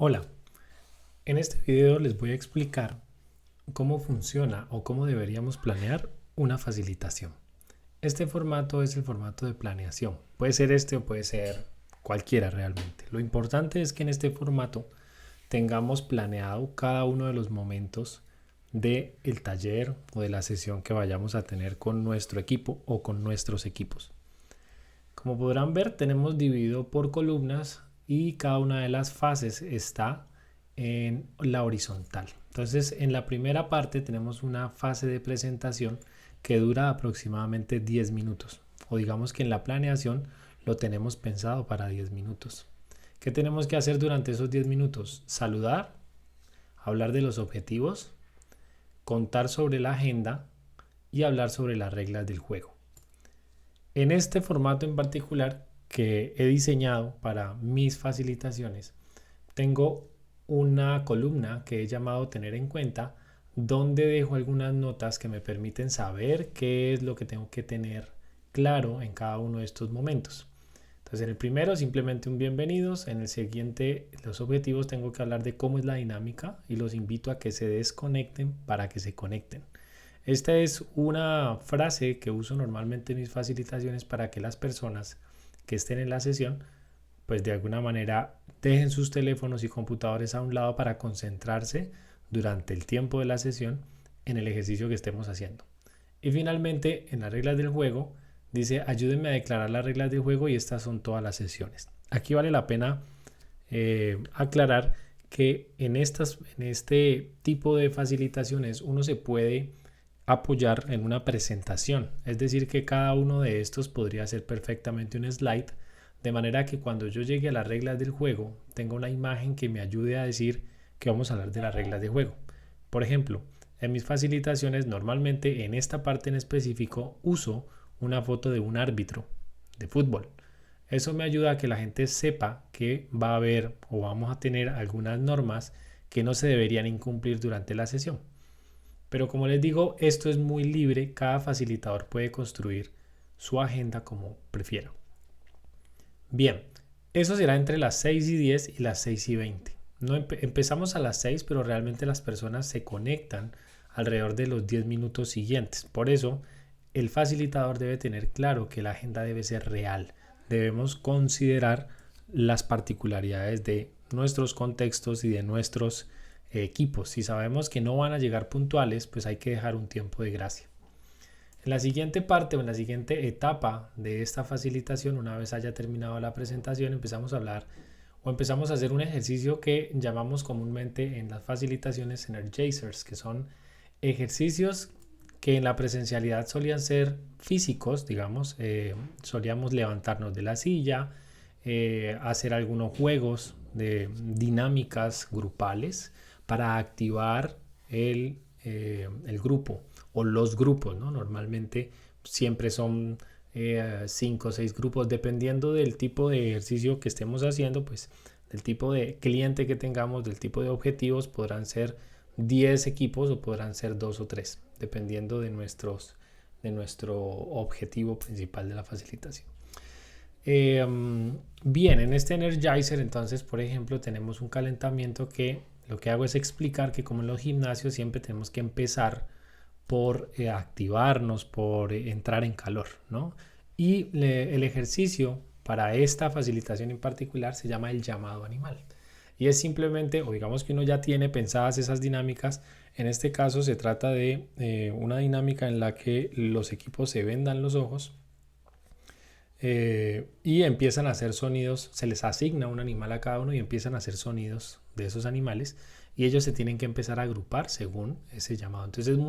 Hola, en este video les voy a explicar cómo funciona o cómo deberíamos planear una facilitación. Este formato es el formato de planeación. Puede ser este o puede ser cualquiera realmente. Lo importante es que en este formato tengamos planeado cada uno de los momentos del taller o de la sesión que vayamos a tener con nuestro equipo o con nuestros equipos. Como podrán ver, tenemos dividido por columnas y cada una de las fases está en la horizontal. Entonces, en la primera parte tenemos una fase de presentación que dura aproximadamente 10 minutos. O digamos que en la planeación lo tenemos pensado para 10 minutos. ¿Qué tenemos que hacer durante esos 10 minutos? Saludar, hablar de los objetivos, contar sobre la agenda y hablar sobre las reglas del juego. En este formato en particular que he diseñado para mis facilitaciones, tengo una columna que he llamado tener en cuenta, donde dejo algunas notas que me permiten saber qué es lo que tengo que tener claro en cada uno de estos momentos. Entonces, en el primero simplemente un bienvenidos, en el siguiente los objetivos tengo que hablar de cómo es la dinámica y los invito a que se desconecten para que se conecten. Esta es una frase que uso normalmente en mis facilitaciones para que las personas que estén en la sesión pues de alguna manera dejen sus teléfonos y computadores a un lado para concentrarse durante el tiempo de la sesión en el ejercicio que estemos haciendo. Y finalmente, en las reglas del juego, dice ayúdenme a declarar las reglas del juego y estas son todas las sesiones. Aquí vale la pena aclarar que en este tipo de facilitaciones uno se puede apoyar en una presentación, es decir que cada uno de estos podría ser perfectamente un slide, de manera que cuando yo llegue a las reglas del juego tenga una imagen que me ayude a decir que vamos a hablar de las reglas de juego. Por ejemplo, en mis facilitaciones normalmente en esta parte en específico uso una foto de un árbitro de fútbol. Eso me ayuda a que la gente sepa que va a haber o vamos a tener algunas normas que no se deberían incumplir durante la sesión. Pero como les digo, esto es muy libre, cada facilitador puede construir su agenda como prefiera. Bien, eso será entre las 6 y 10 y las 6 y 20. No empezamos a las 6, pero realmente las personas se conectan alrededor de los 10 minutos siguientes. Por eso, el facilitador debe tener claro que la agenda debe ser real. Debemos considerar las particularidades de nuestros contextos y de nuestros equipos. Si sabemos que no van a llegar puntuales, pues hay que dejar un tiempo de gracia. En la siguiente parte o en la siguiente etapa de esta facilitación, una vez haya terminado la presentación, empezamos a hablar o empezamos a hacer un ejercicio que llamamos comúnmente en las facilitaciones energizers, que son ejercicios que en la presencialidad solían ser físicos, digamos, solíamos levantarnos de la silla, hacer algunos juegos de dinámicas grupales para activar el grupo o los grupos, ¿no? Normalmente siempre son 5 o 6 grupos, dependiendo del tipo de ejercicio que estemos haciendo, pues del tipo de cliente que tengamos, del tipo de objetivos, podrán ser 10 equipos o podrán ser 2 o 3, dependiendo de nuestro objetivo principal de la facilitación. Bien, en este Energizer entonces, por ejemplo, tenemos un calentamiento que lo que hago es explicar que como en los gimnasios siempre tenemos que empezar por activarnos, por entrar en calor, ¿no? Y el ejercicio para esta facilitación en particular se llama el llamado animal. Y es simplemente, o digamos que uno ya tiene pensadas esas dinámicas, en este caso se trata de una dinámica en la que los equipos se vendan los ojos y empiezan a hacer sonidos, se les asigna un animal a cada uno y empiezan a hacer sonidos de esos animales y ellos se tienen que empezar a agrupar según ese llamado. Entonces es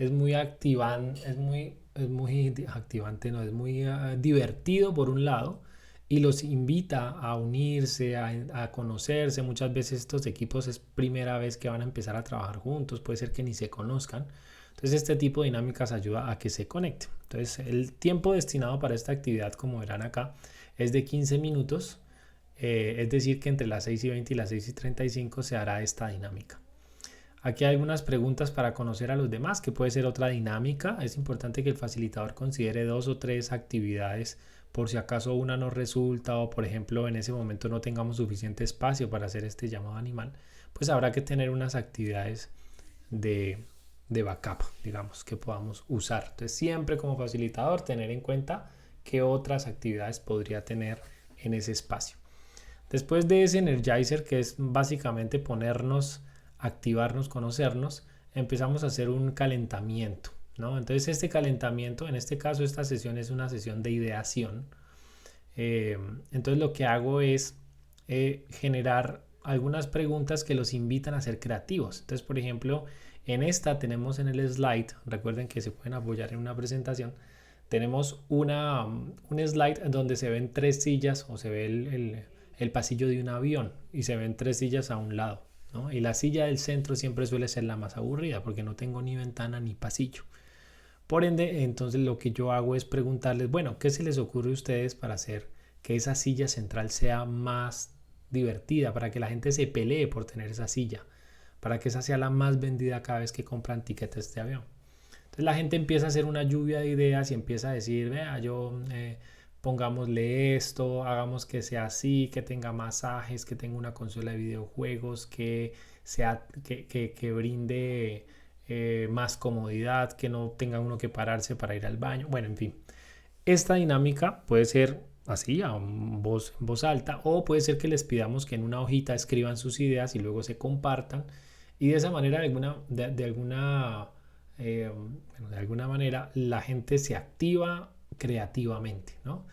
muy activante, no, es muy divertido por un lado y los invita a unirse, a conocerse. Muchas veces estos equipos es primera vez que van a empezar a trabajar juntos, puede ser que ni se conozcan. Entonces este tipo de dinámicas ayuda a que se conecten. Entonces el tiempo destinado para esta actividad, como verán acá, es de 15 minutos. Es decir que entre las 6 y 20 y las 6 y 35 se hará esta dinámica. Aquí hay algunas preguntas para conocer a los demás, que puede ser otra dinámica. Es importante que el facilitador considere 2 o 3 actividades por si acaso una no resulta o por ejemplo en ese momento no tengamos suficiente espacio para hacer este llamado animal, pues habrá que tener unas actividades de, de backup, digamos, que podamos usar. Entonces siempre como facilitador tener en cuenta qué otras actividades podría tener en ese espacio. Después de ese Energizer, que es básicamente ponernos, activarnos, conocernos, empezamos a hacer un calentamiento, ¿no? Entonces este calentamiento, en este caso esta sesión es una sesión de ideación. Entonces lo que hago es generar algunas preguntas que los invitan a ser creativos. Entonces, por ejemplo, en esta tenemos en el slide, recuerden que se pueden apoyar en una presentación, tenemos un slide donde se ven 3 sillas o se ve el pasillo de un avión y se ven 3 sillas a un lado, ¿no? Y la silla del centro siempre suele ser la más aburrida porque no tengo ni ventana ni pasillo. Por ende, entonces lo que yo hago es preguntarles, bueno, ¿qué se les ocurre a ustedes para hacer que esa silla central sea más divertida, para que la gente se pelee por tener esa silla, para que esa sea la más vendida cada vez que compran tiquetes de avión? Entonces la gente empieza a hacer una lluvia de ideas y empieza a decir, vea, pongámosle esto, hagamos que sea así, que tenga masajes, que tenga una consola de videojuegos, que brinde más comodidad, que no tenga uno que pararse para ir al baño. Bueno, en fin, esta dinámica puede ser así, a voz alta, o puede ser que les pidamos que en una hojita escriban sus ideas y luego se compartan, y de esa manera, de alguna manera, la gente se activa creativamente, ¿no?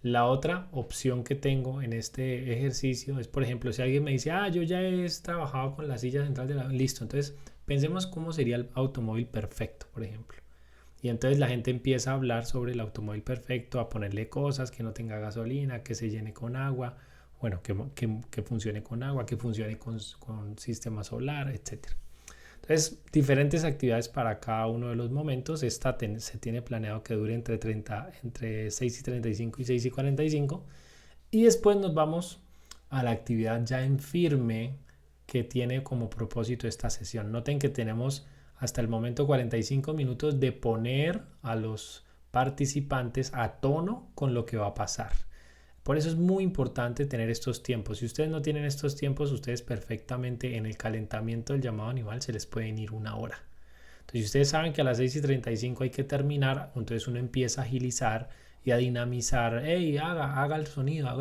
La otra opción que tengo en este ejercicio es, por ejemplo, si alguien me dice, yo ya he trabajado con la silla central de la... Listo, entonces pensemos cómo sería el automóvil perfecto, por ejemplo. Y entonces la gente empieza a hablar sobre el automóvil perfecto, a ponerle cosas, que no tenga gasolina, que se llene con agua, bueno, que funcione con agua, que funcione con sistema solar, etc. Entonces, diferentes actividades para cada uno de los momentos. Esta se tiene planeado que dure entre 6:35 y 6:45. Y después nos vamos a la actividad ya en firme que tiene como propósito esta sesión. Noten que tenemos hasta el momento 45 minutos de poner a los participantes a tono con lo que va a pasar. Por eso es muy importante tener estos tiempos. Si ustedes no tienen estos tiempos, ustedes perfectamente en el calentamiento del llamado animal se les pueden ir 1 hora. Entonces, si ustedes saben que a las 6:35 hay que terminar, entonces uno empieza a agilizar y a dinamizar. Hey, haga el sonido,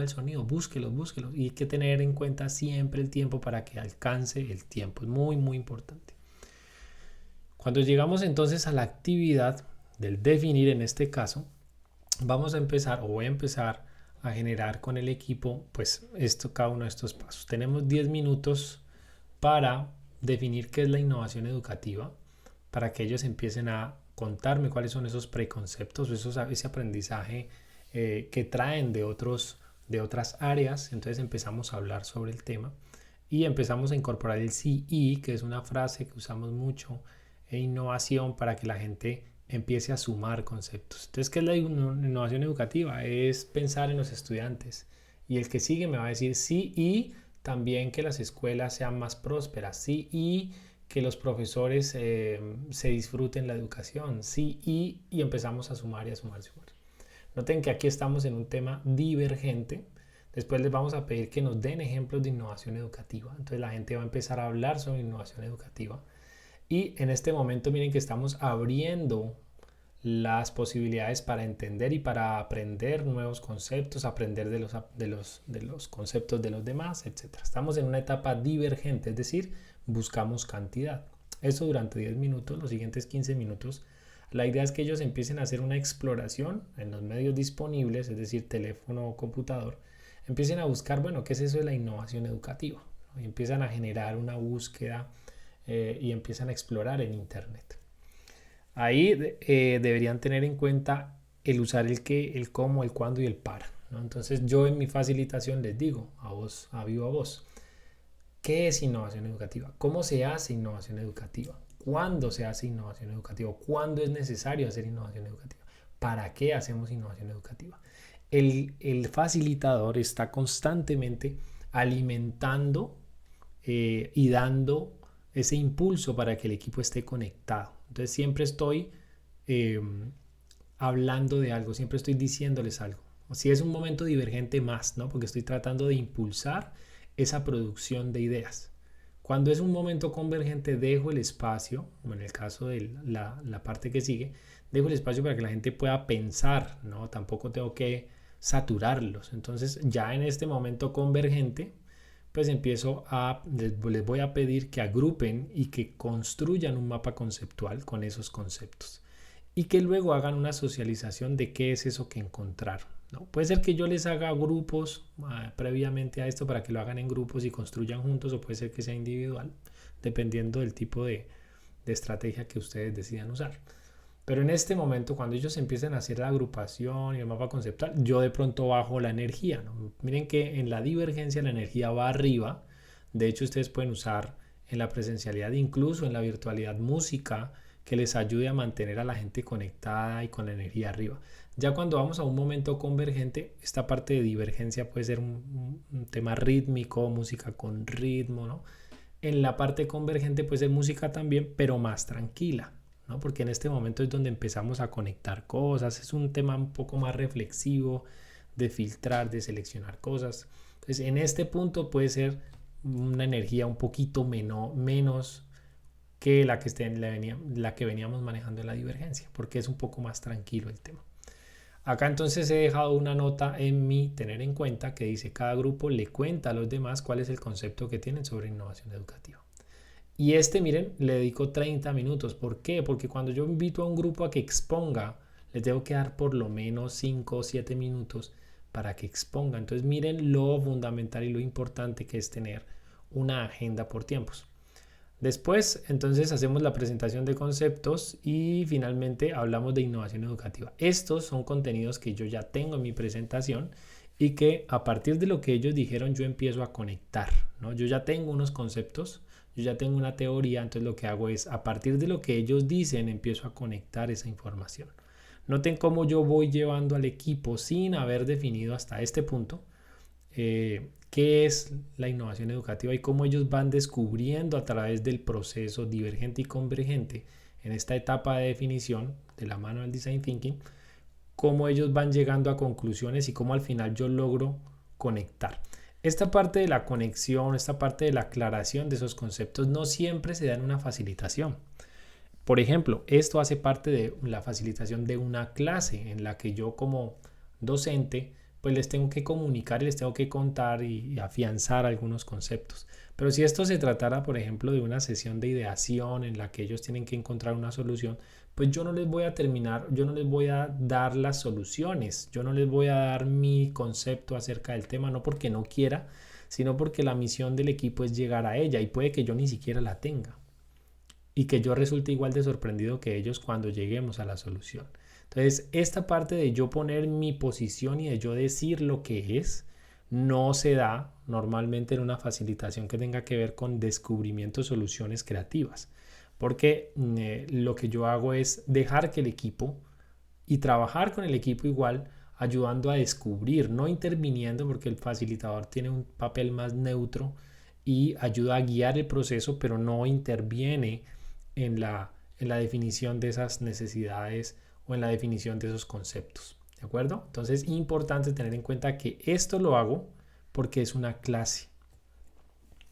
búsquelo. Y hay que tener en cuenta siempre el tiempo para que alcance el tiempo. Es muy, muy importante. Cuando llegamos entonces a la actividad del definir, en este caso, voy a empezar a generar con el equipo pues cada uno de estos pasos. Tenemos 10 minutos para definir qué es la innovación educativa, para que ellos empiecen a contarme cuáles son esos preconceptos, ese aprendizaje que traen de otras áreas. Entonces empezamos a hablar sobre el tema y empezamos a incorporar el CE, que es una frase que usamos mucho en innovación para que la gente empiece a sumar conceptos. Entonces, ¿qué es la innovación educativa? Es pensar en los estudiantes. Y el que sigue me va a decir sí, y también que las escuelas sean más prósperas, sí, y que los profesores se disfruten la educación, sí, y empezamos a sumar y a sumar. Noten que aquí estamos en un tema divergente. Después les vamos a pedir que nos den ejemplos de innovación educativa. Entonces la gente va a empezar a hablar sobre innovación educativa. Y en este momento miren que estamos abriendo las posibilidades para entender y para aprender nuevos conceptos, aprender de los conceptos de los demás, etc. Estamos en una etapa divergente, es decir, buscamos cantidad. Eso durante 10 minutos, los siguientes 15 minutos. La idea es que ellos empiecen a hacer una exploración en los medios disponibles, es decir, teléfono o computador. Empiecen a buscar, bueno, ¿qué es eso de la innovación educativa? Y empiezan a generar una búsqueda y empiezan a explorar en internet. Ahí deberían tener en cuenta el usar el qué, el cómo, el cuándo y el para, ¿no? Entonces yo en mi facilitación les digo a viva voz, ¿qué es innovación educativa? ¿Cómo se hace innovación educativa? ¿Cuándo se hace innovación educativa? ¿Cuándo es necesario hacer innovación educativa? ¿Para qué hacemos innovación educativa? El facilitador está constantemente alimentando y dando ese impulso para que el equipo esté conectado. Entonces siempre estoy hablando de algo, siempre estoy diciéndoles algo. Si es un momento divergente, más, ¿no? Porque estoy tratando de impulsar esa producción de ideas. Cuando es un momento convergente, dejo el espacio, como en el caso de la parte que sigue, dejo el espacio para que la gente pueda pensar, ¿no? Tampoco tengo que saturarlos. Entonces, ya en este momento convergente, pues les voy a pedir que agrupen y que construyan un mapa conceptual con esos conceptos y que luego hagan una socialización de qué es eso que encontraron, ¿no? Puede ser que yo les haga grupos previamente a esto para que lo hagan en grupos y construyan juntos, o puede ser que sea individual, dependiendo del tipo de estrategia que ustedes decidan usar. Pero en este momento, cuando ellos empiecen a hacer la agrupación y el mapa conceptual, yo de pronto bajo la energía, ¿no? Miren que en la divergencia la energía va arriba. De hecho, ustedes pueden usar en la presencialidad, incluso en la virtualidad, música que les ayude a mantener a la gente conectada y con la energía arriba. Ya cuando vamos a un momento convergente, esta parte de divergencia puede ser un tema rítmico, música con ritmo, ¿no? En la parte convergente puede ser música también, pero más tranquila, ¿no? Porque en este momento es donde empezamos a conectar cosas, es un tema un poco más reflexivo, de filtrar, de seleccionar cosas. Entonces, en este punto puede ser una energía un poquito menos que la que veníamos manejando en la divergencia, porque es un poco más tranquilo el tema. Acá entonces he dejado una nota en mi tener en cuenta que dice: cada grupo le cuenta a los demás cuál es el concepto que tienen sobre innovación educativa. Y miren, le dedico 30 minutos. ¿Por qué? Porque cuando yo invito a un grupo a que exponga, les tengo que dar por lo menos 5 o 7 minutos para que exponga. Entonces miren lo fundamental y lo importante que es tener una agenda por tiempos. Después, entonces, hacemos la presentación de conceptos y finalmente hablamos de innovación educativa. Estos son contenidos que yo ya tengo en mi presentación y que a partir de lo que ellos dijeron yo empiezo a conectar, ¿no? Yo ya tengo unos conceptos, yo ya tengo una teoría, entonces lo que hago es, a partir de lo que ellos dicen, empiezo a conectar esa información. Noten cómo yo voy llevando al equipo sin haber definido hasta este punto qué es la innovación educativa y cómo ellos van descubriendo a través del proceso divergente y convergente en esta etapa de definición de la mano del design thinking, cómo ellos van llegando a conclusiones y cómo al final yo logro conectar. Esta parte de la conexión, esta parte de la aclaración de esos conceptos no siempre se da en una facilitación. Por ejemplo, esto hace parte de la facilitación de una clase en la que yo como docente pues les tengo que comunicar y les tengo que contar y afianzar algunos conceptos. Pero si esto se tratara, por ejemplo, de una sesión de ideación en la que ellos tienen que encontrar una solución, pues yo no les voy a dar las soluciones, yo no les voy a dar mi concepto acerca del tema, no porque no quiera, sino porque la misión del equipo es llegar a ella y puede que yo ni siquiera la tenga y que yo resulte igual de sorprendido que ellos cuando lleguemos a la solución. Entonces, esta parte de yo poner mi posición y de yo decir lo que es, no se da normalmente en una facilitación que tenga que ver con descubrimiento de soluciones creativas, porque lo que yo hago es dejar que el equipo y trabajar con el equipo igual, ayudando a descubrir, no interviniendo, porque el facilitador tiene un papel más neutro y ayuda a guiar el proceso, pero no interviene en la definición de esas necesidades o en la definición de esos conceptos, ¿de acuerdo? Entonces es importante tener en cuenta que esto lo hago porque es una clase.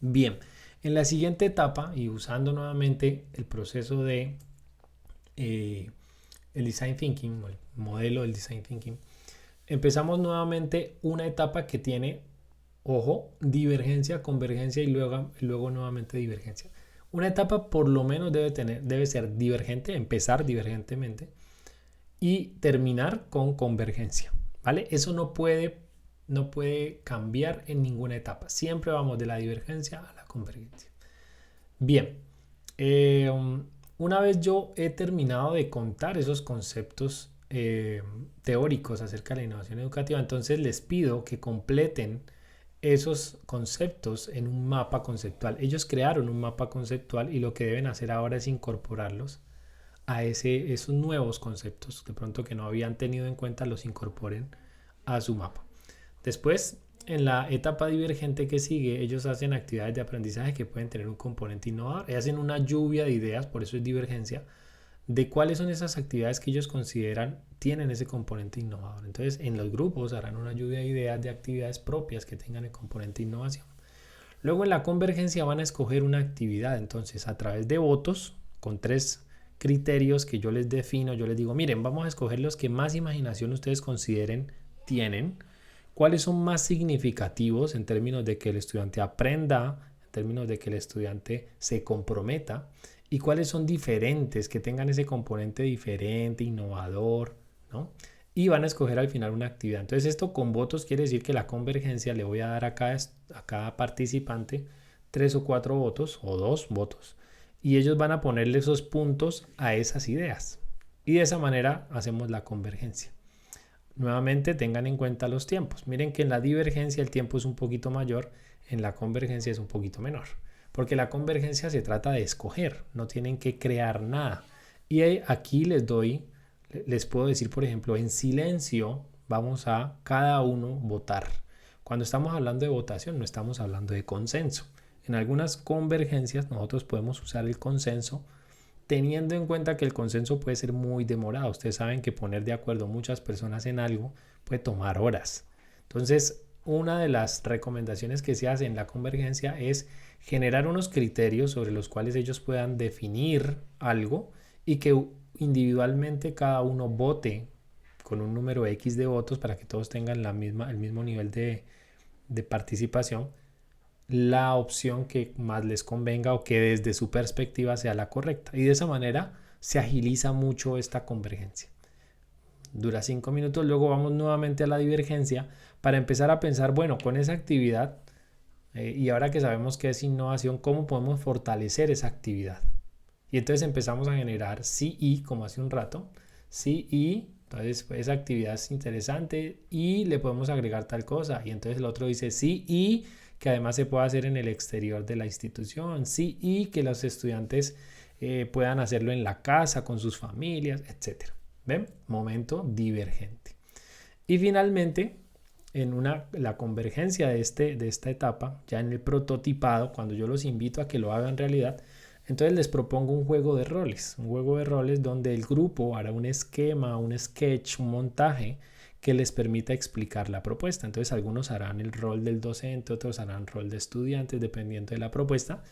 Bien, en la siguiente etapa y usando nuevamente el proceso de el design thinking, o el modelo del design thinking, empezamos nuevamente una etapa que tiene, ojo, divergencia, convergencia y luego nuevamente divergencia. Una etapa por lo menos debe ser divergente, empezar divergentemente y terminar con convergencia, ¿vale? Eso no puede cambiar en ninguna etapa. Siempre vamos de la divergencia a la convergencia. Bien, una vez yo he terminado de contar esos conceptos teóricos acerca de la innovación educativa, entonces les pido que completen esos conceptos en un mapa conceptual. Ellos crearon un mapa conceptual y lo que deben hacer ahora es incorporarlos a esos nuevos conceptos, de pronto que no habían tenido en cuenta, los incorporen a su mapa. Después, en la etapa divergente que sigue, ellos hacen actividades de aprendizaje que pueden tener un componente innovador, hacen una lluvia de ideas, por eso es divergencia, de cuáles son esas actividades que ellos consideran tienen ese componente innovador. Entonces, en los grupos harán una lluvia de ideas de actividades propias que tengan el componente innovación. Luego en la convergencia van a escoger una actividad, entonces a través de votos, con 3 criterios que yo les defino, yo les digo, miren, vamos a escoger los que más imaginación ustedes consideren tienen, cuáles son más significativos en términos de que el estudiante aprenda, en términos de que el estudiante se comprometa, y cuáles son diferentes, que tengan ese componente diferente, innovador, ¿no? Y van a escoger al final una actividad. Entonces esto con votos quiere decir que la convergencia le voy a dar a cada participante 3 o 4 votos o 2 votos y ellos van a ponerle esos puntos a esas ideas y de esa manera hacemos la convergencia. Nuevamente tengan en cuenta los tiempos. Miren que en la divergencia el tiempo es un poquito mayor, en la convergencia es un poquito menor, porque la convergencia se trata de escoger, no tienen que crear nada. Y aquí les puedo decir, por ejemplo, en silencio vamos a cada uno votar. Cuando estamos hablando de votación no estamos hablando de consenso. En algunas convergencias nosotros podemos usar el consenso teniendo en cuenta que el consenso puede ser muy demorado. Ustedes saben que poner de acuerdo muchas personas en algo puede tomar horas. Entonces, una de las recomendaciones que se hace en la convergencia es generar unos criterios sobre los cuales ellos puedan definir algo y que individualmente cada uno vote con un número X de votos para que todos tengan el mismo nivel de participación, la opción que más les convenga o que desde su perspectiva sea la correcta. Y de esa manera se agiliza mucho esta convergencia. Dura 5 minutos, luego vamos nuevamente a la divergencia para empezar a pensar, bueno, con esa actividad y ahora que sabemos que es innovación, ¿cómo podemos fortalecer esa actividad? Y entonces empezamos a generar sí y, como hace un rato, sí y, entonces pues, esa actividad es interesante y le podemos agregar tal cosa. Y entonces el otro dice sí y, que además se puede hacer en el exterior de la institución, sí y que los estudiantes puedan hacerlo en la casa, con sus familias, etc. ¿Ven? Momento divergente. Y finalmente, la convergencia de esta etapa, ya en el prototipado, cuando yo los invito a que lo hagan realidad, entonces les propongo un juego de roles donde el grupo hará un esquema, un sketch, un montaje que les permita explicar la propuesta. Entonces algunos harán el rol del docente, otros harán el rol de estudiantes, dependiendo de la propuesta,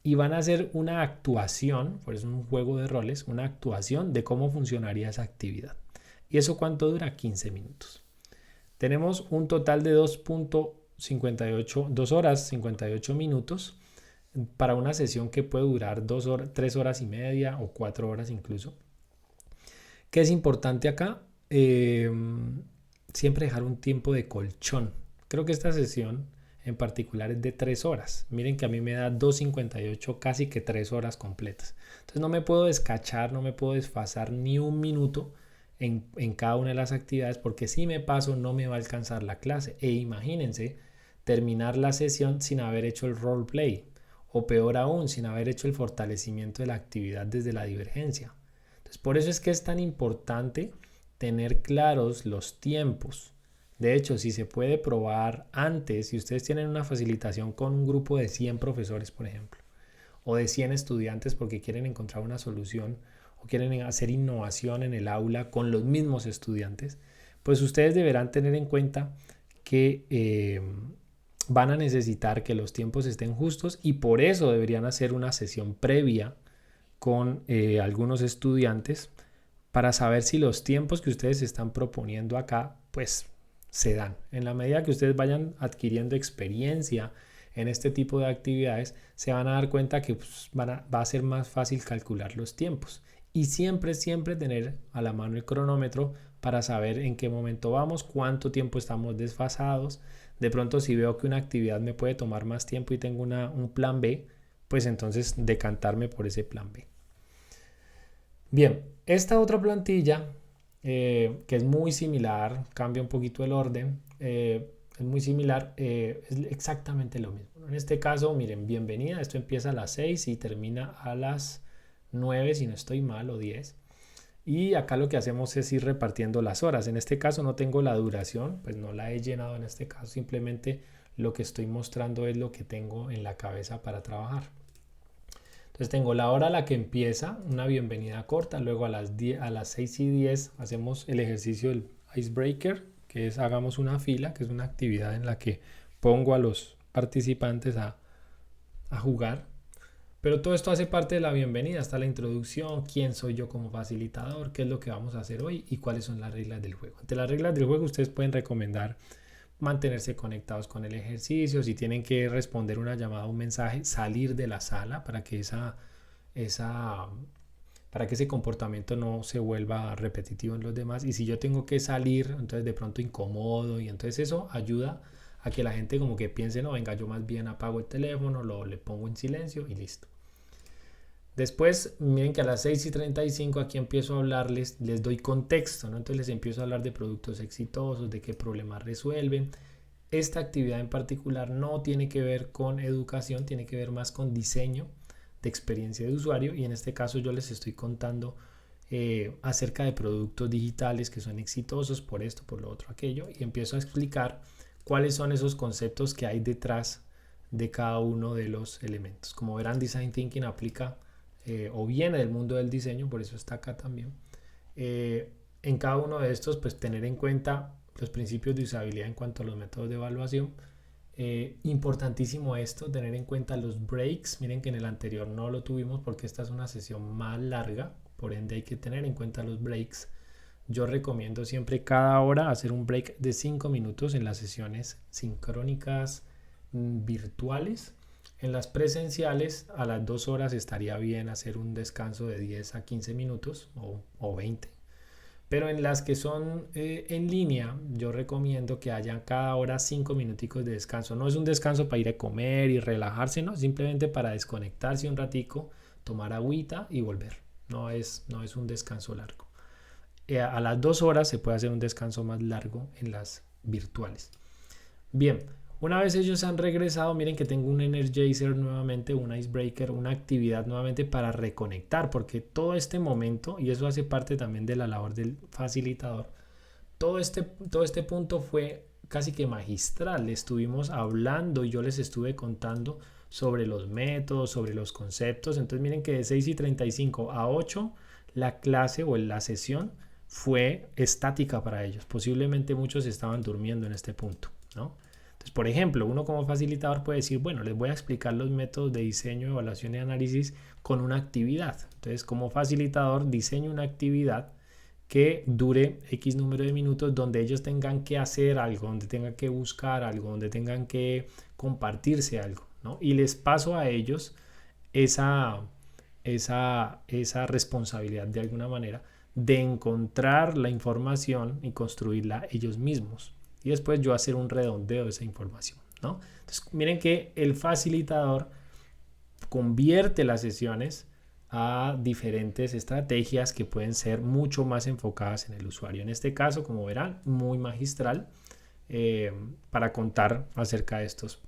y van a hacer una actuación, por eso es un juego de roles, una actuación de cómo funcionaría esa actividad. ¿Y eso cuánto dura? 15 minutos. Tenemos un total de 2 horas 58 minutos para una sesión que puede durar 3 horas y media o 4 horas incluso. ¿Qué es importante acá? Siempre dejar un tiempo de colchón. Creo que esta sesión en particular es de 3 horas. Miren que a mí me da 2:58, casi que 3 horas completas. Entonces no me puedo descachar, no me puedo desfasar ni un minuto en cada una de las actividades, porque si me paso no me va a alcanzar la clase. E imagínense terminar la sesión sin haber hecho el roleplay, o peor aún, sin haber hecho el fortalecimiento de la actividad desde la divergencia. Entonces, por eso es que es tan importante tener claros los tiempos. De hecho, si se puede probar antes, si ustedes tienen una facilitación con un grupo de 100 profesores, por ejemplo, o de 100 estudiantes porque quieren encontrar una solución o quieren hacer innovación en el aula con los mismos estudiantes, pues ustedes deberán tener en cuenta que van a necesitar que los tiempos estén justos y por eso deberían hacer una sesión previa con algunos estudiantes para saber si los tiempos que ustedes están proponiendo acá pues se dan. En la medida que ustedes vayan adquiriendo experiencia en este tipo de actividades, se van a dar cuenta que pues, va a ser más fácil calcular los tiempos. Y siempre tener a la mano el cronómetro para saber en qué momento vamos, cuánto tiempo estamos desfasados. De pronto si veo que una actividad me puede tomar más tiempo y tengo un plan B, pues entonces decantarme por ese plan B. Bien, esta otra plantilla que es muy similar, cambia un poquito el orden, es muy similar, es exactamente lo mismo. En este caso, miren, bienvenida, esto empieza a las 6 y termina a las 9, si no estoy mal, o 10. Y acá lo que hacemos es ir repartiendo las horas. En este caso no tengo la duración, pues no la he llenado en este caso, simplemente lo que estoy mostrando es lo que tengo en la cabeza para trabajar. Entonces tengo la hora a la que empieza, una bienvenida corta, luego a las 6:10 hacemos el ejercicio del icebreaker, que es hagamos una fila, que es una actividad en la que pongo a los participantes a jugar. Pero todo esto hace parte de la bienvenida, está la introducción, quién soy yo como facilitador, qué es lo que vamos a hacer hoy y cuáles son las reglas del juego. Ante las reglas del juego ustedes pueden recomendar mantenerse conectados con el ejercicio, si tienen que responder una llamada o un mensaje, salir de la sala para que para que ese comportamiento no se vuelva repetitivo en los demás. Y si yo tengo que salir, entonces de pronto incomodo, y entonces eso ayuda a que la gente como que piense, no, venga, yo más bien apago el teléfono, le pongo en silencio y listo. Después, miren que a las 6:35 aquí empiezo a hablarles, les doy contexto, ¿no? Entonces les empiezo a hablar de productos exitosos, de qué problemas resuelven. Esta actividad en particular no tiene que ver con educación, tiene que ver más con diseño de experiencia de usuario, y en este caso yo les estoy contando acerca de productos digitales que son exitosos por esto, por lo otro, aquello, y empiezo a explicar cuáles son esos conceptos que hay detrás de cada uno de los elementos. Como verán, Design Thinking aplica o viene del mundo del diseño, por eso está acá también. En cada uno de estos, pues tener en cuenta los principios de usabilidad en cuanto a los métodos de evaluación. Importantísimo esto, tener en cuenta los breaks. Miren que en el anterior no lo tuvimos porque esta es una sesión más larga, por ende hay que tener en cuenta los breaks. Yo recomiendo siempre cada hora hacer un break de 5 minutos en las sesiones sincrónicas virtuales. En las presenciales a las 2 horas estaría bien hacer un descanso de 10 a 15 minutos o 20. Pero en las que son en línea, yo recomiendo que haya cada hora 5 minuticos de descanso. No es un descanso para ir a comer y relajarse, no, simplemente para desconectarse un ratico, tomar agüita y volver. No es un descanso largo. A las 2 horas se puede hacer un descanso más largo en las virtuales. Bien, una vez ellos han regresado, miren que tengo un Energizer nuevamente, un Icebreaker, una actividad nuevamente para reconectar, porque todo este momento, y eso hace parte también de la labor del facilitador, todo este punto fue casi que magistral. Estuvimos hablando y yo les estuve contando sobre los métodos, sobre los conceptos. Entonces miren que de 6:35 a 8 la clase o la sesión fue estática para ellos. Posiblemente muchos estaban durmiendo en este punto, ¿no? Entonces, por ejemplo, uno como facilitador puede decir, bueno, les voy a explicar los métodos de diseño, evaluación y análisis con una actividad. Entonces, como facilitador, diseño una actividad que dure X número de minutos, donde ellos tengan que hacer algo, donde tengan que buscar algo, donde tengan que compartirse algo, ¿no? Y les paso a ellos esa responsabilidad de alguna manera de encontrar la información y construirla ellos mismos. Y después yo hacer un redondeo de esa información, ¿no? Entonces, miren que el facilitador convierte las sesiones a diferentes estrategias que pueden ser mucho más enfocadas en el usuario. En este caso, como verán, muy magistral para contar acerca de estos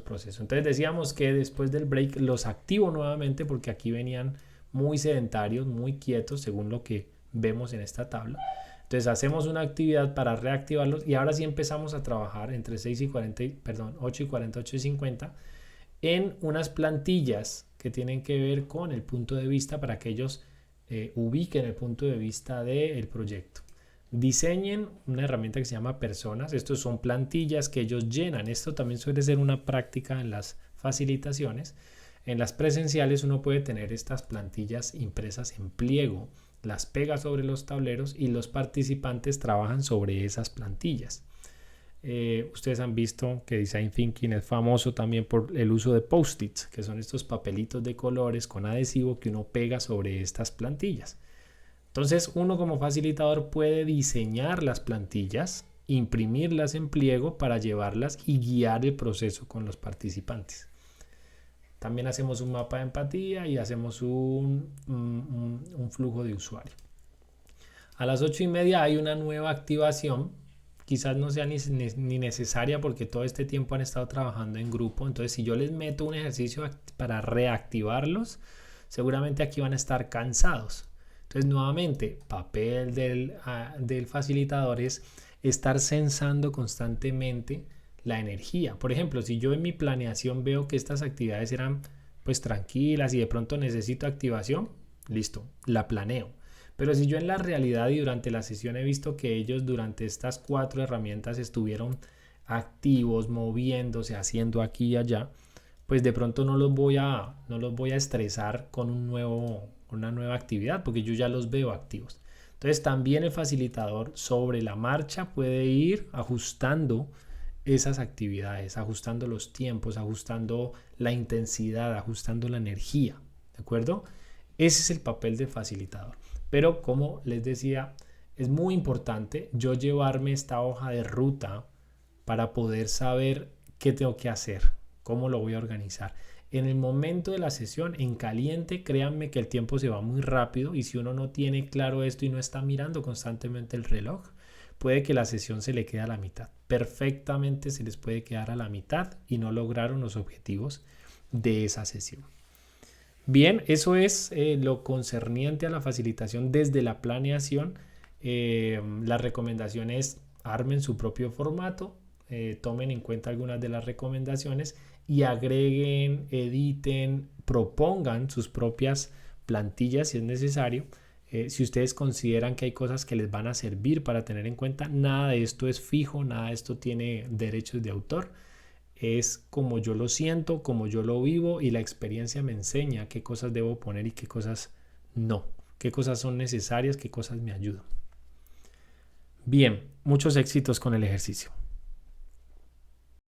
procesos. Entonces decíamos que después del break los activo nuevamente porque aquí venían muy sedentarios, muy quietos, según lo que vemos en esta tabla. Entonces hacemos una actividad para reactivarlos y ahora sí empezamos a trabajar entre 8 y 40, 8:50 en unas plantillas que tienen que ver con el punto de vista para que ellos ubiquen el punto de vista del proyecto. Diseñen una herramienta que se llama personas. Estos son plantillas que ellos llenan. Esto también suele ser una práctica en las facilitaciones. En las presenciales uno puede tener estas plantillas impresas en pliego, las pega sobre los tableros y los participantes trabajan sobre esas plantillas. Ustedes han visto que Design Thinking es famoso también por el uso de post-its, que son estos papelitos de colores con adhesivo que uno pega sobre estas plantillas. Entonces uno como facilitador puede diseñar las plantillas, imprimirlas en pliego para llevarlas y guiar el proceso con los participantes. También hacemos un mapa de empatía y hacemos un flujo de usuario. A las 8:30 hay una nueva activación. Quizás no sea ni necesaria porque todo este tiempo han estado trabajando en grupo. Entonces, si yo les meto un ejercicio para reactivarlos, seguramente aquí van a estar cansados. Entonces, nuevamente, papel del facilitador es estar sensando constantemente la energía. Por ejemplo, si yo en mi planeación veo que estas actividades eran pues tranquila. Si de pronto necesito activación, listo, la planeo. Pero si yo en la realidad y durante la sesión he visto que ellos durante estas 4 herramientas estuvieron activos, moviéndose, haciendo aquí y allá, pues de pronto no los voy a estresar con una nueva actividad, porque yo ya los veo activos. Entonces también el facilitador sobre la marcha puede ir ajustando esas actividades, ajustando los tiempos, ajustando la intensidad, ajustando la energía, ¿de acuerdo? Ese es el papel del facilitador. Pero como les decía, es muy importante yo llevarme esta hoja de ruta para poder saber qué tengo que hacer, cómo lo voy a organizar. En el momento de la sesión, en caliente, créanme que el tiempo se va muy rápido, y si uno no tiene claro esto y no está mirando constantemente el reloj, puede que la sesión se le quede a la mitad. Perfectamente se les puede quedar a la mitad y no lograron los objetivos de esa sesión. Bien, eso es lo concerniente a la facilitación desde la planeación. La recomendación es: armen su propio formato, tomen en cuenta algunas de las recomendaciones y agreguen, editen, propongan sus propias plantillas si es necesario. Si ustedes consideran que hay cosas que les van a servir para tener en cuenta, nada de esto es fijo, nada de esto tiene derechos de autor. Es como yo lo siento, como yo lo vivo, y la experiencia me enseña qué cosas debo poner y qué cosas no, qué cosas son necesarias, qué cosas me ayudan. Bien, muchos éxitos con el ejercicio.